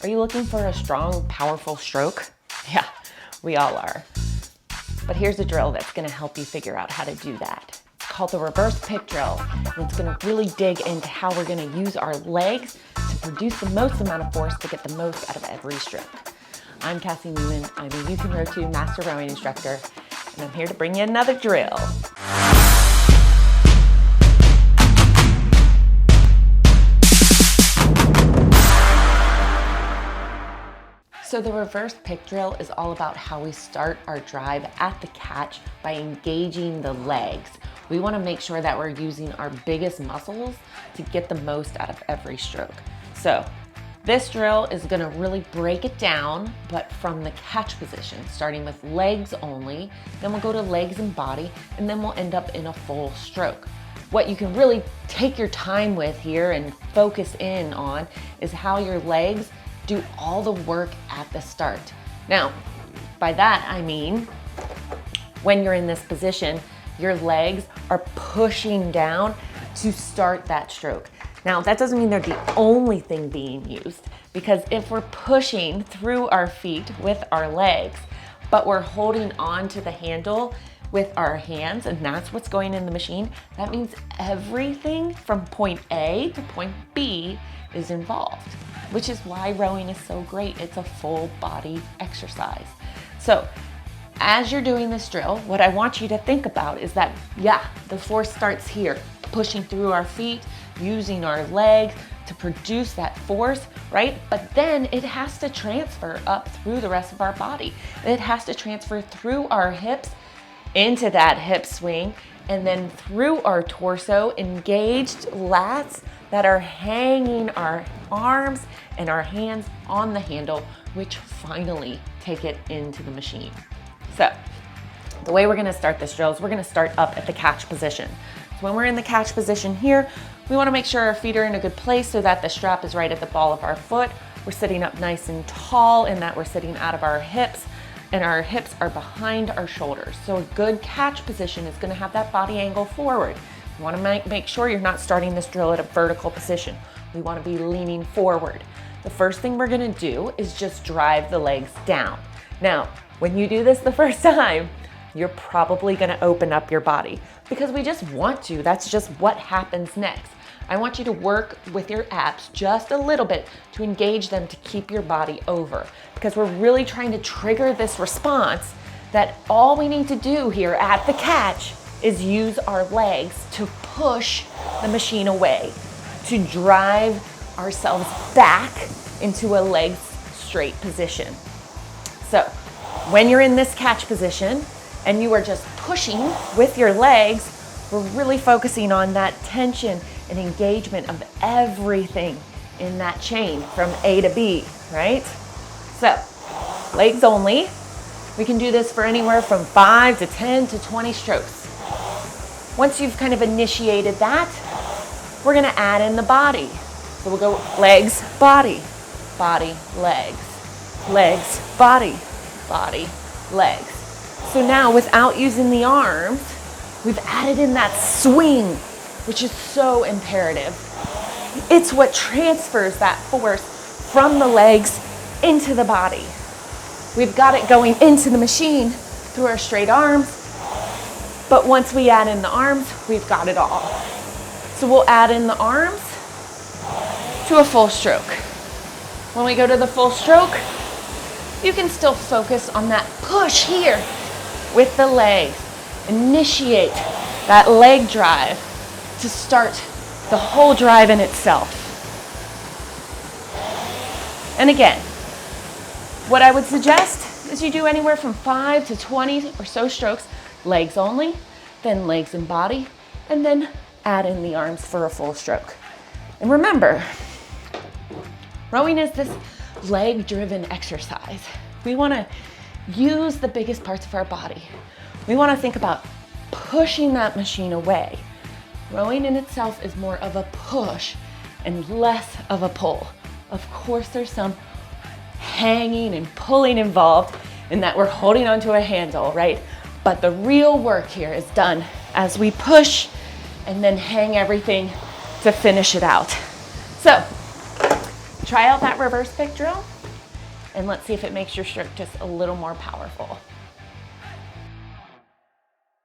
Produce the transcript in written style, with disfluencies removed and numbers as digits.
Are you looking for a strong, powerful stroke? Yeah, we all are. But here's a drill that's gonna help you figure out how to do that. It's called the reverse pick drill, and it's gonna really dig into how we're gonna use our legs to produce the most amount of force to get the most out of every stroke. I'm Cassie Newman. I'm a Youth and Row 2 Master Rowing Instructor, and I'm here to bring you another drill. So the reverse pick drill is all about how we start our drive at the catch by engaging the legs. We want to make sure that we're using our biggest muscles to get the most out of every stroke. So this drill is going to really break it down, but from the catch position, starting with legs only, then we'll go to legs and body, and then we'll end up in a full stroke. What you can really take your time with here and focus in on is how your legs do all the work at the start. Now, by that I mean, when you're in this position, your legs are pushing down to start that stroke. Now, that doesn't mean they're the only thing being used, because if we're pushing through our feet with our legs, but we're holding on to the handle with our hands, and that's what's going in the machine, that means everything from point A to point B is involved, which is why rowing is so great. It's a full body exercise. So as you're doing this drill, what I want you to think about is that, yeah, the force starts here, pushing through our feet, using our legs to produce that force, right? But then it has to transfer up through the rest of our body. It has to transfer through our hips into that hip swing, and then through our torso, engaged lats that are hanging our arms and our hands on the handle, which finally take it into the machine. So the way we're gonna start this drill is we're gonna start up at the catch position. So when we're in the catch position here, we wanna make sure our feet are in a good place so that the strap is right at the ball of our foot. We're sitting up nice and tall in that we're sitting out of our hips, and our hips are behind our shoulders. So a good catch position is gonna have that body angle forward. You wanna make sure you're not starting this drill at a vertical position. We wanna be leaning forward. The first thing we're gonna do is just drive the legs down. Now, when you do this the first time, you're probably gonna open up your body because we just want to. That's just what happens next. I want you to work with your abs just a little bit to engage them to keep your body over, because we're really trying to trigger this response that all we need to do here at the catch is use our legs to push the machine away, to drive ourselves back into a legs straight position. So when you're in this catch position and you are just pushing with your legs, we're really focusing on that tension and engagement of everything in that chain from A to B, right? So legs only. We can do this for anywhere from 5 to 10 to 20 strokes. Once you've kind of initiated that, we're gonna add in the body. So we'll go legs, body, body, legs, legs, body, body, legs. So now without using the arms, we've added in that swing, which is so imperative. It's what transfers that force from the legs into the body. We've got it going into the machine through our straight arms, but once we add in the arms, we've got it all. So we'll add in the arms to a full stroke. When we go to the full stroke, you can still focus on that push here with the legs. Initiate that leg drive to start the whole drive in itself. And again, what I would suggest is you do anywhere from 5 to 20 or so strokes, legs only, then legs and body, and then add in the arms for a full stroke. And remember, rowing is this leg-driven exercise. We wanna use the biggest parts of our body. We wanna think about pushing that machine away. Rowing in itself is more of a push and less of a pull. Of course, there's some hanging and pulling involved in that we're holding onto a handle, right? But the real work here is done as we push and then hang everything to finish it out. So Try out that reverse pick drill and let's see if it makes your stroke just a little more powerful.